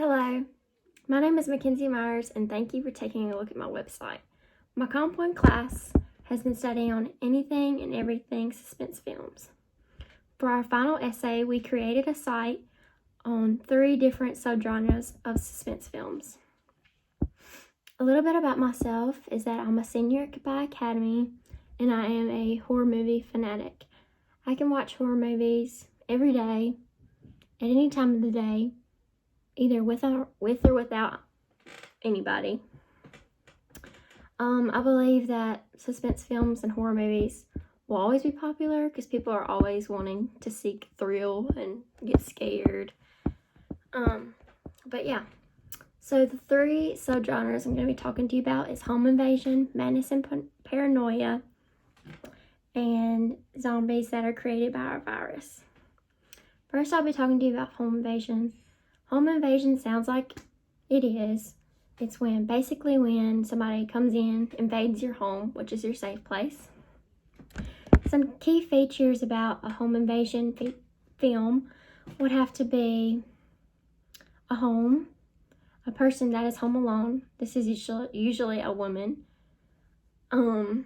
Hello, my name is Mackenzie Myers and thank you for taking a look at my website. My Comp 1 class has been studying on anything and everything suspense films. For our final essay, we created a site on 3 different subgenres of suspense films. A little bit about myself is that I'm a senior at Goodbye Academy and I am a horror movie fanatic. I can watch horror movies every day, at any time of the day, either with or without anybody. I believe that suspense films and horror movies will always be popular because people are always wanting to seek thrill and get scared. But yeah, so the 3 subgenres I'm going to be talking to you about is home invasion, madness and paranoia, and zombies that are created by a virus. First, I'll be talking to you about home invasion. Home invasion sounds like it is. It's basically when somebody comes in, invades your home, which is your safe place. Some key features about a home invasion film would have to be a home, a person that is home alone. This is usually a woman. There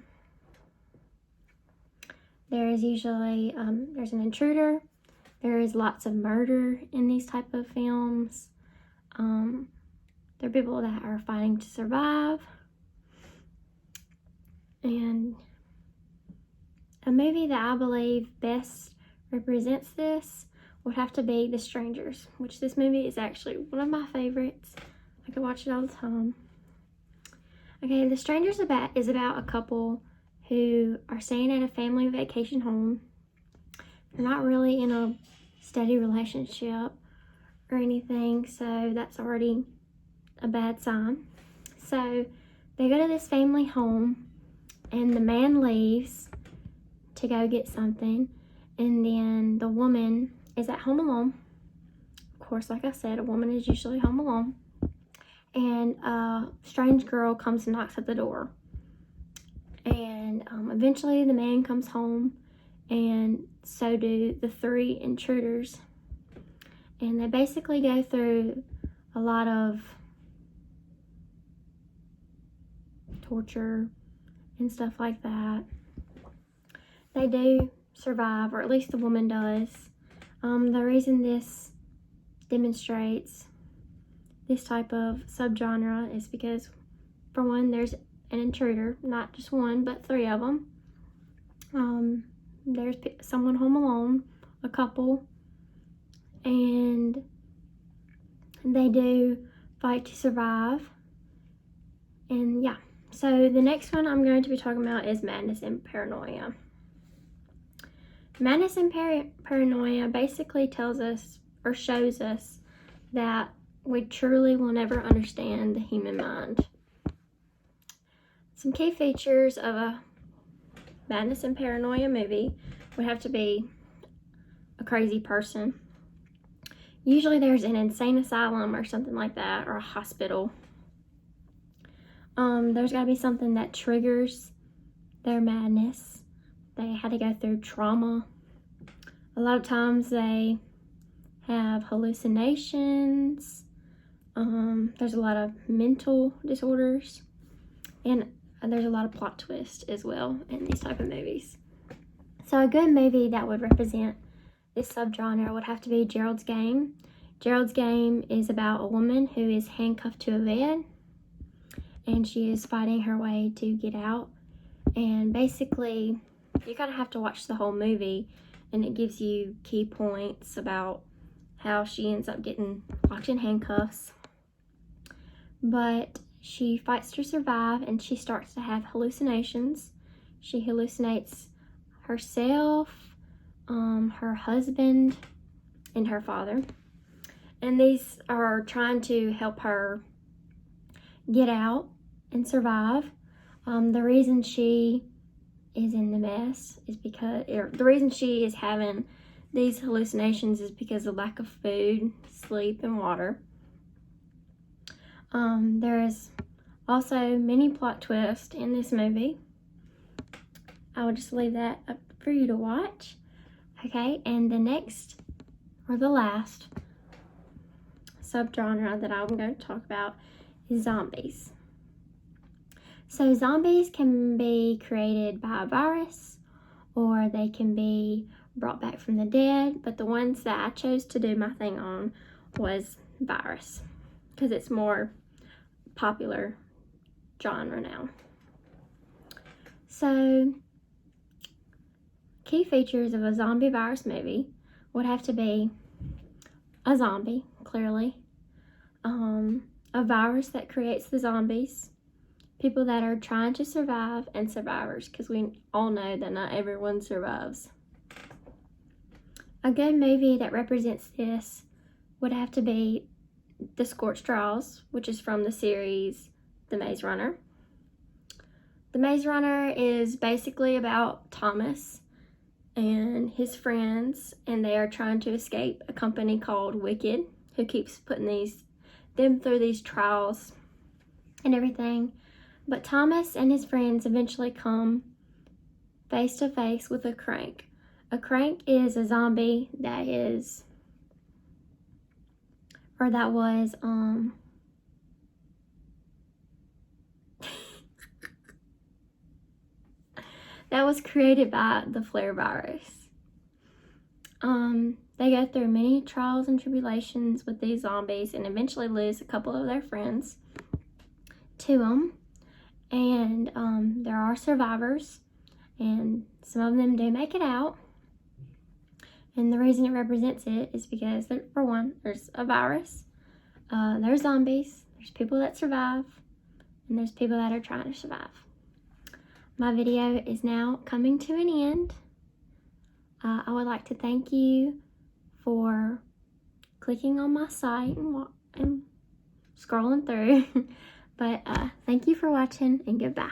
is usually, there's an intruder. There is lots of murder in these type of films. There are people that are fighting to survive. And a movie that I believe best represents this would have to be The Strangers, which this movie is actually one of my favorites. I could watch it all the time. Okay, The Strangers is about a couple who are staying at a family vacation home. They're not really in a steady relationship or anything, so that's already a bad sign. So they go to this family home and the man leaves to go get something, and then the woman is at home alone. Of course, like I said, a woman is usually home alone, and a strange girl comes and knocks at the door, and eventually the man comes home, and so do the 3 intruders, and they basically go through a lot of torture and stuff like that. They do survive, or at least the woman does. The reason this demonstrates this type of subgenre is because, for one, there's an intruder, not just one, but 3 of them. There's someone home alone, a couple, and they do fight to survive. And yeah, so the next one I'm going to be talking about is madness and paranoia. Madness and paranoia basically tells us or shows us that we truly will never understand the human mind. Some key features of a madness and paranoia movie would have to be a crazy person. Usually there's an insane asylum or something like that, or a hospital. There's got to be something that triggers their madness. They had to go through trauma. A lot of times they have hallucinations. There's a lot of mental disorders, and there's a lot of plot twists as well in these type of movies. So a good movie that would represent this subgenre would have to be Gerald's Game. Gerald's Game is about a woman who is handcuffed to a bed, and she is fighting her way to get out. And basically, you kind of have to watch the whole movie, and it gives you key points about how she ends up getting locked in handcuffs. But she fights to survive, and she starts to have hallucinations. She hallucinates herself, her husband, and her father. And these are trying to help her get out and survive. The reason she is in the mess is because, the reason she is having these hallucinations is because of lack of food, sleep, and water. There is also many plot twists in this movie. I will just leave that up for you to watch. Okay, and the next, or the last, subgenre that I'm going to talk about is zombies. So zombies can be created by a virus, or they can be brought back from the dead, but the ones that I chose to do my thing on was virus, because it's more popular genre now. So key features of a zombie virus movie would have to be a zombie, clearly, a virus that creates the zombies, people that are trying to survive, and survivors, because we all know that not everyone survives. A good movie that represents this would have to be The Scorched Trials, which is from the series The Maze Runner. The Maze Runner is basically about Thomas and his friends, and they are trying to escape a company called Wicked, who keeps putting them through these trials and everything. But Thomas and his friends eventually come face to face with a crank. A crank is a zombie that was that was created by the flare virus. They go through many trials and tribulations with these zombies and eventually lose a couple of their friends to them. And there are survivors, and some of them do make it out. And the reason it represents it is because, for one, there's a virus, there's zombies, there's people that survive, and there's people that are trying to survive. My video is now coming to an end. I would like to thank you for clicking on my site and scrolling through. But thank you for watching, and goodbye.